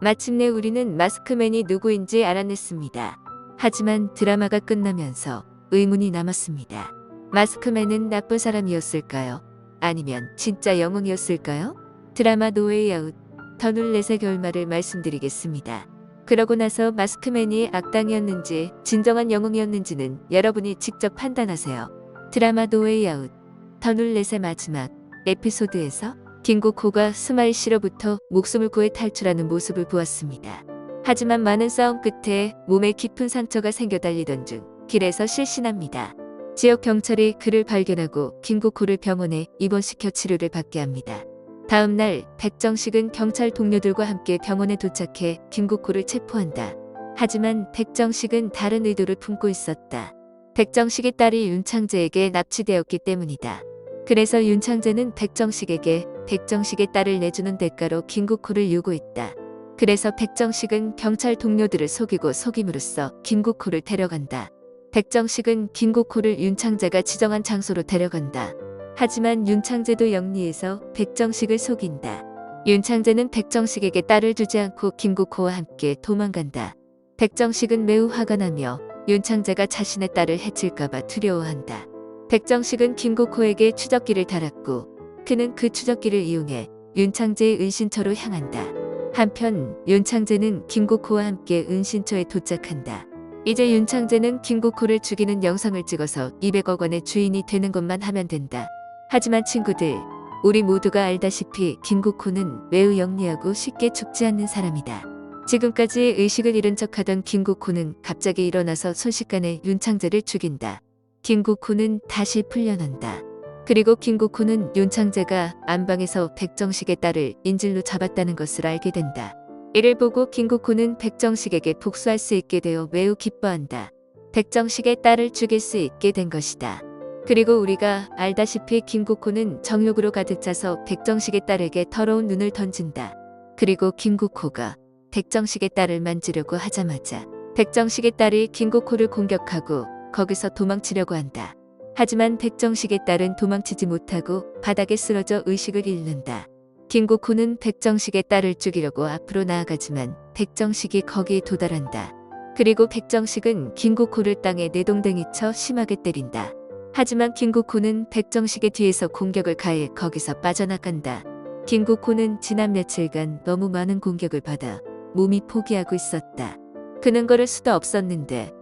마침내 우리는 마스크맨이 누구인지 알아냈습니다. 하지만 드라마가 끝나면서 의문이 남았습니다. 마스크맨은 나쁜 사람이었을까요? 아니면 진짜 영웅이었을까요? 드라마 노웨이 아웃 터눌렛의 결말을 말씀드리겠습니다. 그러고 나서 마스크맨이 악당이었는지 진정한 영웅이었는지는 여러분이 직접 판단하세요. 드라마 노웨이 아웃 터눌렛의 마지막 에피소드에서 킹고코가 스마일시로부터 목숨을 구해 탈출하는 모습을 보았습니다. 하지만 많은 싸움 끝에 몸에 깊은 상처가 생겨 달리던 중 길에서 실신합니다. 지역 경찰이 그를 발견하고 킹고코를 병원에 입원시켜 치료를 받게 합니다. 다음 날 백정식은 경찰 동료들과 함께 병원에 도착해 킹고코를 체포한다. 하지만 백정식은 다른 의도를 품고 있었다. 백정식의 딸이 윤창재에게 납치되었기 때문이다. 그래서 윤창재는 백정식에게 백정식의 딸을 내주는 대가로 킹고코를 요구했다. 그래서 백정식은 경찰 동료들을 속이고 속임으로써 킹고코를 데려간다. 백정식은 킹고코를 윤창재가 지정한 장소로 데려간다. 하지만 윤창재도 영리해서 백정식을 속인다. 윤창재는 백정식에게 딸을 주지 않고 킹고코와 함께 도망간다. 백정식은 매우 화가 나며 윤창재가 자신의 딸을 해칠까봐 두려워한다. 백정식은 킹고코에게 추적기를 달았고 그는 그 추적기를 이용해 윤창재의 은신처로 향한다. 한편 윤창재는 킹고코와 함께 은신처에 도착한다. 이제 윤창재는 킹고코를 죽이는 영상을 찍어서 200억 원의 주인이 되는 것만 하면 된다. 하지만 친구들, 우리 모두가 알다시피 킹고코는 매우 영리하고 쉽게 죽지 않는 사람이다. 지금까지 의식을 잃은 척하던 킹고코는 갑자기 일어나서 순식간에 윤창재를 죽인다. 킹고코는 다시 풀려난다. 그리고 킹고코는 윤창재가 안방에서 백정식의 딸을 인질로 잡았다는 것을 알게 된다. 이를 보고 킹고코는 백정식에게 복수할 수 있게 되어 매우 기뻐한다. 백정식의 딸을 죽일 수 있게 된 것이다. 그리고 우리가 알다시피 킹고코는 정욕으로 가득 차서 백정식의 딸에게 더러운 눈을 던진다. 그리고 킹고코가 백정식의 딸을 만지려고 하자마자 백정식의 딸이 킹고코를 공격하고 거기서 도망치려고 한다. 하지만 백정식의 딸은 도망치지 못하고 바닥에 쓰러져 의식을 잃는다. 킹고코는 백정식의 딸을 죽이려고 앞으로 나아가지만 백정식이 거기에 도달한다. 그리고 백정식은 킹고코를 땅에 내동댕이 쳐 심하게 때린다. 하지만 킹고코는 백정식의 뒤에서 공격을 가해 거기서 빠져나간다. 킹고코는 지난 며칠간 너무 많은 공격을 받아 몸이 포기하고 있었다. 그는 걸을 수도 없었는데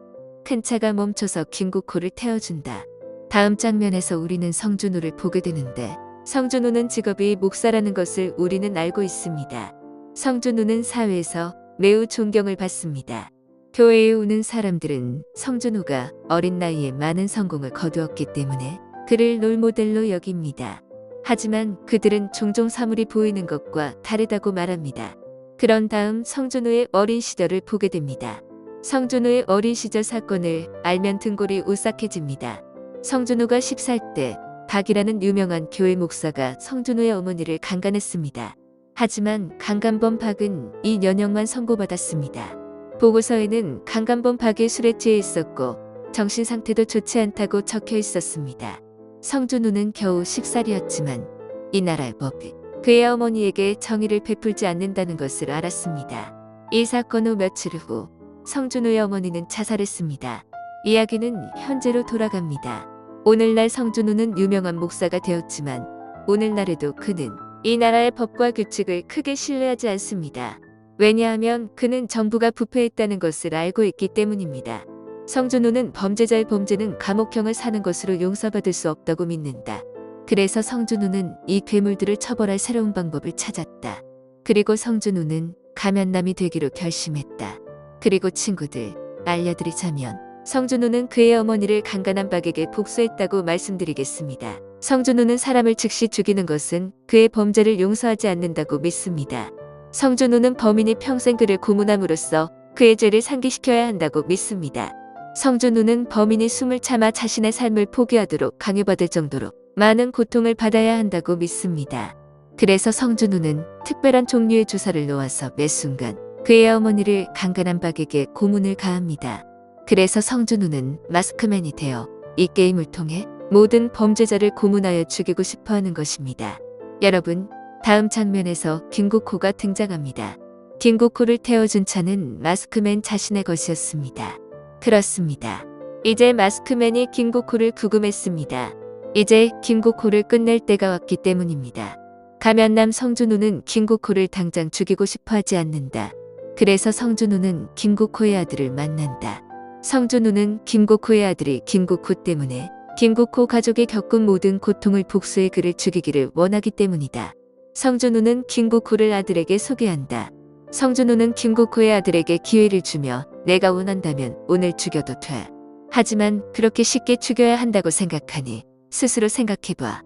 큰 차가 멈춰서 킹고코를 태워준다. 다음 장면에서 우리는 성준호를 보게 되는데 성준호는 직업이 목사라는 것을 우리는 알고 있습니다. 성준호는 사회에서 매우 존경을 받습니다. 교회에 오는 사람들은 성준호가 어린 나이에 많은 성공을 거두었기 때문에 그를 롤모델로 여깁니다. 하지만 그들은 종종 사물이 보이는 것과 다르다고 말합니다. 그런 다음 성준호의 어린 시절을 보게 됩니다. 성준호의 어린 시절 사건을 알면 등골이 오싹해집니다. 성준호가 10살 때 박이라는 유명한 교회 목사가 성준호의 어머니를 강간했습니다. 하지만 강간범 박은 이 년형만 선고받았습니다. 보고서에는 강간범 박이 술에 취해 있었고 정신 상태도 좋지 않다고 적혀 있었습니다. 성준호는 겨우 10살이었지만 이 나라의 법이 그의 어머니에게 정의를 베풀지 않는다는 것을 알았습니다. 이 사건 후 며칠 후 성준호의 어머니는 자살했습니다. 이야기는 현재로 돌아갑니다. 오늘날 성준호는 유명한 목사가 되었지만 오늘날에도 그는 이 나라의 법과 규칙을 크게 신뢰하지 않습니다. 왜냐하면 그는 정부가 부패했다는 것을 알고 있기 때문입니다. 성준호는 범죄자의 범죄는 감옥형을 사는 것으로 용서받을 수 없다고 믿는다. 그래서 성준호는 이 괴물들을 처벌할 새로운 방법을 찾았다. 그리고 성준호는 가면남이 되기로 결심했다. 그리고 친구들, 알려드리자면 성준호는 그의 어머니를 강간한 박에게 복수했다고 말씀드리겠습니다. 성준호는 사람을 즉시 죽이는 것은 그의 범죄를 용서하지 않는다고 믿습니다. 성준호는 범인이 평생 그를 고문함으로써 그의 죄를 상기시켜야 한다고 믿습니다. 성준호는 범인이 숨을 참아 자신의 삶을 포기하도록 강요받을 정도로 많은 고통을 받아야 한다고 믿습니다. 그래서 성준호는 특별한 종류의 주사를 놓아서 매 순간 그의 어머니를 강간한 박에게 고문을 가합니다. 그래서 성준호는 마스크맨이 되어 이 게임을 통해 모든 범죄자를 고문하여 죽이고 싶어하는 것입니다. 여러분, 다음 장면에서 킹고코가 등장합니다. 김국호를 태워준 차는 마스크맨 자신의 것이었습니다. 그렇습니다. 이제 마스크맨이 김국호를 구금했습니다. 이제 김국호를 끝낼 때가 왔기 때문입니다. 가면남 성준호는 김국호를 당장 죽이고 싶어 하지 않는다. 그래서 성준호는 김국호의 아들을 만난다. 성준호는 김국호의 아들이 김국호 때문에 김국호 가족이 겪은 모든 고통을 복수해 그를 죽이기를 원하기 때문이다. 성준호는 김국호를 아들에게 소개한다. 성준호는 김국호의 아들에게 기회를 주며 내가 원한다면 오늘 죽여도 돼. 하지만 그렇게 쉽게 죽여야 한다고 생각하니 스스로 생각해봐.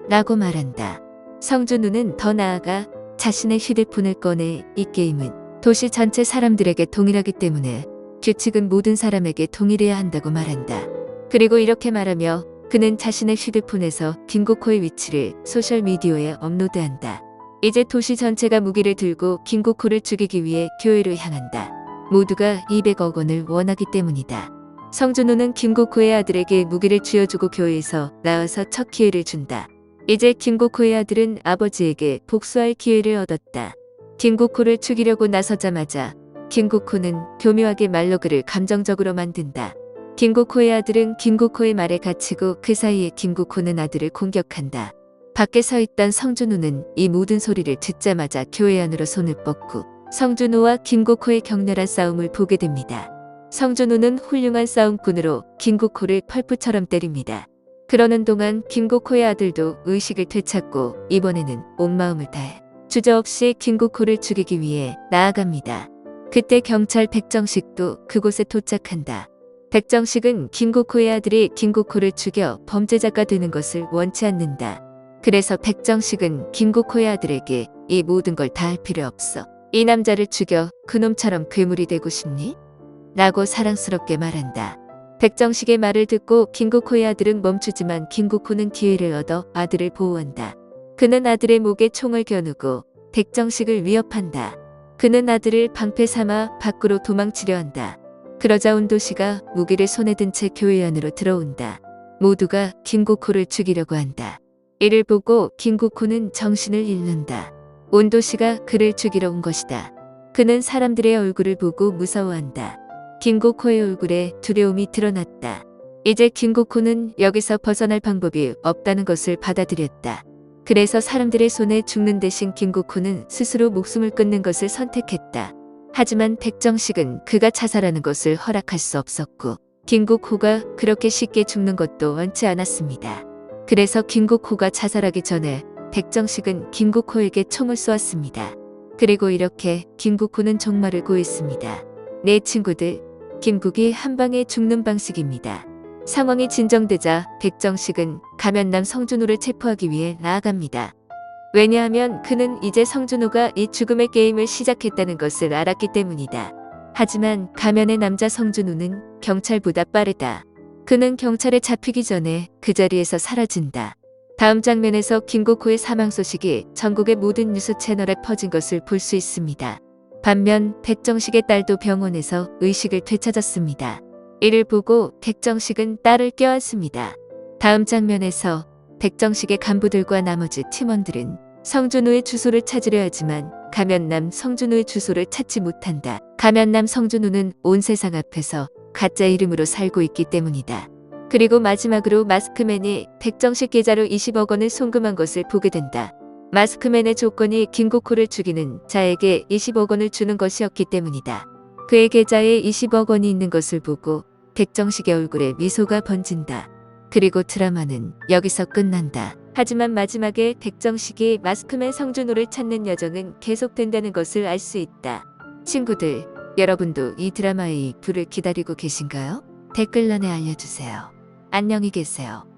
라고 말한다. 성준호는 더 나아가 자신의 휴대폰을 꺼내 이 게임은 도시 전체 사람들에게 동일하기 때문에 규칙은 모든 사람에게 동일해야 한다고 말한다. 그리고 이렇게 말하며 그는 자신의 휴대폰에서 김국호의 위치를 소셜미디어에 업로드한다. 이제 도시 전체가 무기를 들고 김국호를 죽이기 위해 교회로 향한다. 모두가 200억 원을 원하기 때문이다. 성준호는 김국호의 아들에게 무기를 쥐어주고 교회에서 나와서 첫 기회를 준다. 이제 김국호의 아들은 아버지에게 복수할 기회를 얻었다. 김국호를 죽이려고 나서자마자 김국호는 교묘하게 말로 그를 감정적으로 만든다. 김국호의 아들은 김국호의 말에 갇히고 그 사이에 김국호는 아들을 공격한다. 밖에 서 있던 성준호는 이 모든 소리를 듣자마자 교회 안으로 손을 뻗고 성준호와 김국호의 격렬한 싸움을 보게 됩니다. 성준호는 훌륭한 싸움꾼으로 김국호를 펄프처럼 때립니다. 그러는 동안 김국호의 아들도 의식을 되찾고 이번에는 온 마음을 다해 주저없이 김국호를 죽이기 위해 나아갑니다. 그때 경찰 백정식도 그곳에 도착한다. 백정식은 김국호의 아들이 김국호를 죽여 범죄자가 되는 것을 원치 않는다. 그래서 백정식은 김국호의 아들에게 이 모든 걸 다 할 필요 없어. 이 남자를 죽여 그놈처럼 괴물이 되고 싶니? 라고 사랑스럽게 말한다. 백정식의 말을 듣고 김국호의 아들은 멈추지만 김국호는 기회를 얻어 아들을 보호한다. 그는 아들의 목에 총을 겨누고 백정식을 위협한다. 그는 아들을 방패 삼아 밖으로 도망치려 한다. 그러자 온도씨가 무기를 손에 든 채 교회 안으로 들어온다. 모두가 김국호를 죽이려고 한다. 이를 보고 김국호는 정신을 잃는다. 온도씨가 그를 죽이러 온 것이다. 그는 사람들의 얼굴을 보고 무서워한다. 김국호의 얼굴에 두려움이 드러났다. 이제 김국호는 여기서 벗어날 방법이 없다는 것을 받아들였다. 그래서 사람들의 손에 죽는 대신 김국호는 스스로 목숨을 끊는 것을 선택했다. 하지만 백정식은 그가 자살하는 것을 허락할 수 없었고 김국호가 그렇게 쉽게 죽는 것도 원치 않았습니다. 그래서 김국호가 자살하기 전에 백정식은 김국호에게 총을 쏘았습니다. 그리고 이렇게 김국호는 종말을 고했습니다. 네 친구들, 김국이 한 방에 죽는 방식입니다. 상황이 진정되자 백정식은 가면남 성준호를 체포하기 위해 나아갑니다. 왜냐하면 그는 이제 성준호가 이 죽음의 게임을 시작했다는 것을 알았기 때문이다. 하지만 가면의 남자 성준호는 경찰보다 빠르다. 그는 경찰에 잡히기 전에 그 자리에서 사라진다. 다음 장면에서 김국호의 사망 소식이 전국의 모든 뉴스 채널에 퍼진 것을 볼 수 있습니다. 반면 백정식의 딸도 병원에서 의식을 되찾았습니다. 이를 보고 백정식은 딸을 껴안습니다. 다음 장면에서 백정식의 간부들과 나머지 팀원들은 성준호의 주소를 찾으려 하지만 가면남 성준호의 주소를 찾지 못한다. 가면남 성준호는 온 세상 앞에서 가짜 이름으로 살고 있기 때문이다. 그리고 마지막으로 마스크맨이 백정식 계좌로 20억 원을 송금한 것을 보게 된다. 마스크맨의 조건이 김국호를 죽이는 자에게 20억 원을 주는 것이었기 때문이다. 그의 계좌에 20억 원이 있는 것을 보고 백정식의 얼굴에 미소가 번진다. 그리고 드라마는 여기서 끝난다. 하지만 마지막에 백정식이 마스크맨 성준호를 찾는 여정은 계속된다는 것을 알 수 있다. 친구들, 여러분도 이 드라마의 2부를 기다리고 계신가요? 댓글란에 알려주세요. 안녕히 계세요.